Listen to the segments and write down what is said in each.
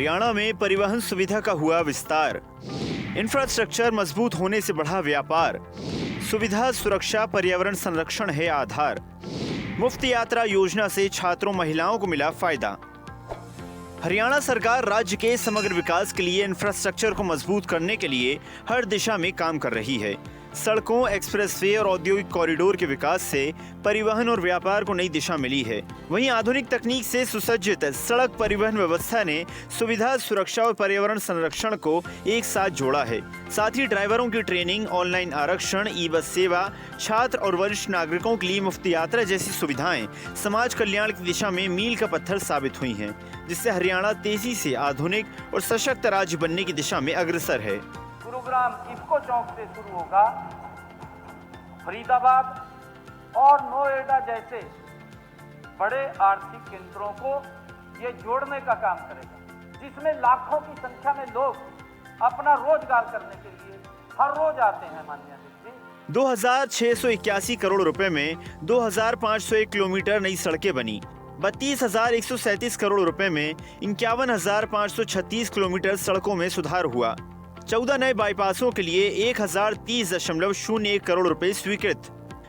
हरियाणा में परिवहन सुविधा का हुआ विस्तार। इंफ्रास्ट्रक्चर मजबूत होने से बढ़ा व्यापार। सुविधा, सुरक्षा, पर्यावरण संरक्षण है आधार। मुफ्त यात्रा योजना से छात्रों, महिलाओं को मिला फायदा। हरियाणा सरकार राज्य के समग्र विकास के लिए इंफ्रास्ट्रक्चर को मजबूत करने के लिए हर दिशा में काम कर रही है। सड़कों, एक्सप्रेसवे और औद्योगिक कॉरिडोर के विकास से परिवहन और व्यापार को नई दिशा मिली है। वहीं आधुनिक तकनीक से सुसज्जित सड़क परिवहन व्यवस्था ने सुविधा, सुरक्षा और पर्यावरण संरक्षण को एक साथ जोड़ा है। साथ ही ड्राइवरों की ट्रेनिंग, ऑनलाइन आरक्षण, ई बस सेवा, छात्र और वरिष्ठ नागरिकों के लिए मुफ्त यात्रा जैसी सुविधाएं समाज कल्याण की दिशा में मील का पत्थर साबित हुई हैं, जिससे हरियाणा तेजी से आधुनिक और सशक्त राज्य बनने की दिशा में अग्रसर है। गुरुग्राम इफ्को चौक से शुरू होगा, फरीदाबाद और नोएडा जैसे बड़े आर्थिक केंद्रों को ये जोड़ने का काम करेगा, जिसमें लाखों की संख्या में लोग अपना रोजगार करने के लिए हर रोज आते हैं। माननीय अध्यक्ष जी, 2681 करोड़ रुपए में 2501 किलोमीटर नई सड़कें बनी। 32,137 करोड़ रुपए में 51,536 किलोमीटर सड़कों में सुधार हुआ। 14 नए बाईपासों के लिए 1030.01 करोड़ रुपए स्वीकृत।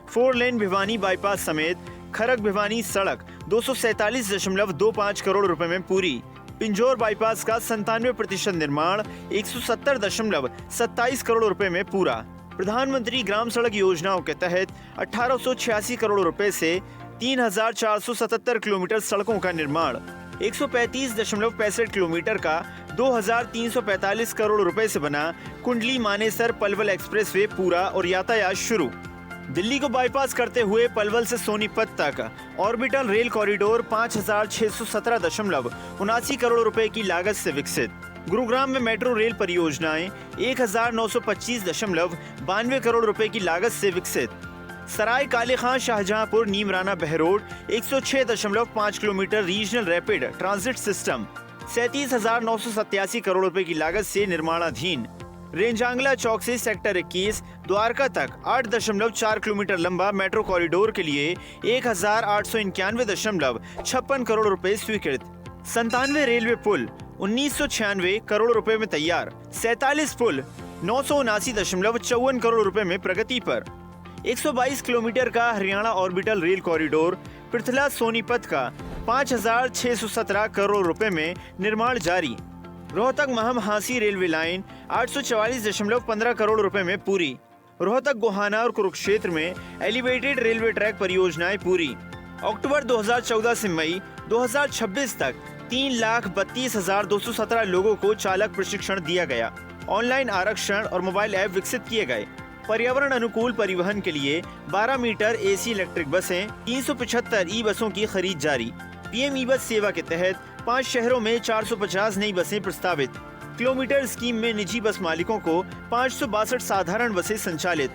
4 लेन भिवानी बाईपास समेत खरग भिवानी सड़क 247.25 करोड़ रुपए में पूरी। पिंजौर बाईपास का 97% निर्माण 170.27 करोड़ रुपए में पूरा। प्रधानमंत्री ग्राम सड़क योजनाओं के तहत 1886 करोड़ रुपए से 3,477 किलोमीटर सड़कों का निर्माण। 135.65 किलोमीटर का 2,345 करोड़ रुपए से बना कुंडली मानेसर पलवल एक्सप्रेसवे पूरा और यातायात शुरू। दिल्ली को बाईपास करते हुए पलवल से सोनीपत तक ऑर्बिटल रेल कॉरिडोर 5,617.79 करोड़ रुपए की लागत से विकसित। गुरुग्राम में मेट्रो रेल परियोजनाएं 1,925.92 करोड़ रुपए की लागत से विकसित। Sarai Kale Khan Shahjahanpur Neemrana Behror 106.5 kilometre regional rapid transit system 37,987 crore रुपए की लागत से निर्माणाधीन। रेंजांगला चौक से सेक्टर 21 द्वारका तक 8.4 किलोमीटर लंबा मेट्रो कॉरिडोर के लिए 1,891.56 करोड़ रुपए स्वीकृत। 97 रेलवे पुल 1996 करोड़ रुपए में तैयार। 47 पुल 979.54 करोड़ रुपए में प्रगति पर। 122 किलोमीटर का Haryana orbital rail corridor Prithla Sonipat का 5,617 करोड़ रुपए में निर्माण जारी। रोहतक महम हांसी रेलवे लाइन 844.15 करोड़ रुपए में पूरी। रोहतक गोहाना और कुरुक्षेत्र में एलिवेटेड रेलवे ट्रैक परियोजनाएं पूरी। अक्टूबर 2014 से मई 2026 तक 3,32,217 लोगों को चालक प्रशिक्षण दिया गया। ऑनलाइन आरक्षण और मोबाइल ऐप विकसित किए गए। पर्यावरण अनुकूल परिवहन के लिए 12 मीटर एसी इलेक्ट्रिक बसें, 375 ई बसों की खरीद जारी। पीएम ई बस सेवा के तहत 5 शहरों में 450 नई बसें प्रस्तावित। किलोमीटर स्कीम में निजी बस मालिकों को 562 साधारण बसें संचालित।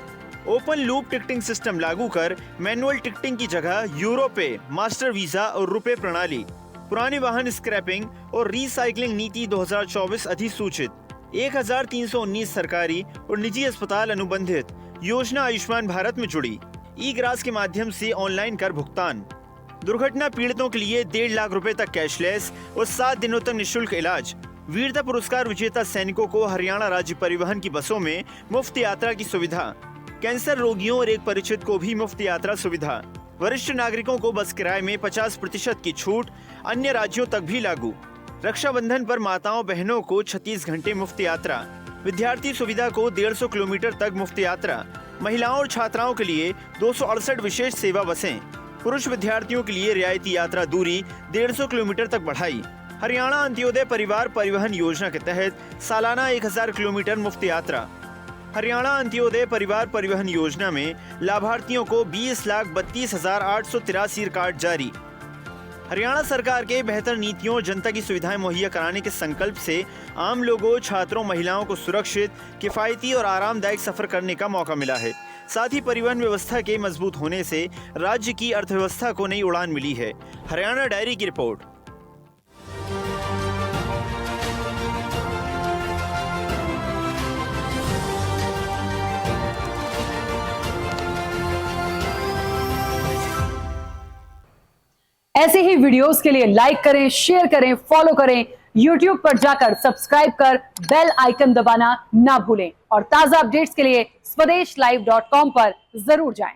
ओपन लूप टिकटिंग सिस्टम लागू कर मैनुअल टिकटिंग की जगह यूरो पे, मास्टर वीजा और रुपए प्रणाली। पुराने वाहन स्क्रैपिंग और रिसाइकलिंग नीति 2024 अधिसूचित। 1,319 सरकारी और निजी अस्पताल अनुबंधित। योजना आयुष्मान भारत में जुड़ी। ई ग्रास के माध्यम से ऑनलाइन कर भुगतान। दुर्घटना पीड़ितों के लिए 1.5 लाख रुपए तक कैशलेस और 7 दिनों तक निःशुल्क इलाज। वीरता पुरस्कार विजेता सैनिकों को हरियाणा राज्य परिवहन की बसों में मुफ्त यात्रा की सुविधा। कैंसर रोगियों और एक परिचित को भी मुफ्त यात्रा सुविधा। वरिष्ठ नागरिकों को बस किराए में 50% की छूट, अन्य राज्यों तक भी लागू। रक्षाबंधन पर माताओं बहनों को 36 घंटे मुफ्त यात्रा। विद्यार्थी सुविधा को 150 किलोमीटर तक मुफ्त यात्रा। महिलाओं और छात्राओं के लिए 268 विशेष सेवा बसें। पुरुष विद्यार्थियों के लिए रियायती यात्रा दूरी 150 किलोमीटर तक बढ़ाई। हरियाणा अंत्योदय परिवार परिवहन योजना के तहत सालाना 1000 किलोमीटर मुफ्त यात्रा। हरियाणा अंत्योदय परिवार परिवहन योजना में लाभार्थियों को 20,32,883 कार्ड जारी। हरियाणा सरकार के बेहतर नीतियों और जनता की सुविधाएं मुहैया कराने के संकल्प से आम लोगों, छात्रों, महिलाओं को सुरक्षित, किफायती और आरामदायक सफर करने का मौका मिला है। साथ ही परिवहन व्यवस्था के मजबूत होने से राज्य की अर्थव्यवस्था को नई उड़ान मिली है। हरियाणा डायरी की रिपोर्ट। ऐसे ही वीडियोस के लिए लाइक करें, शेयर करें, फॉलो करें YouTube पर जाकर सब्सक्राइब कर बेल आइकन दबाना ना भूलें और ताजा अपडेट्स के लिए swedeshlive.com पर जरूर जाएं।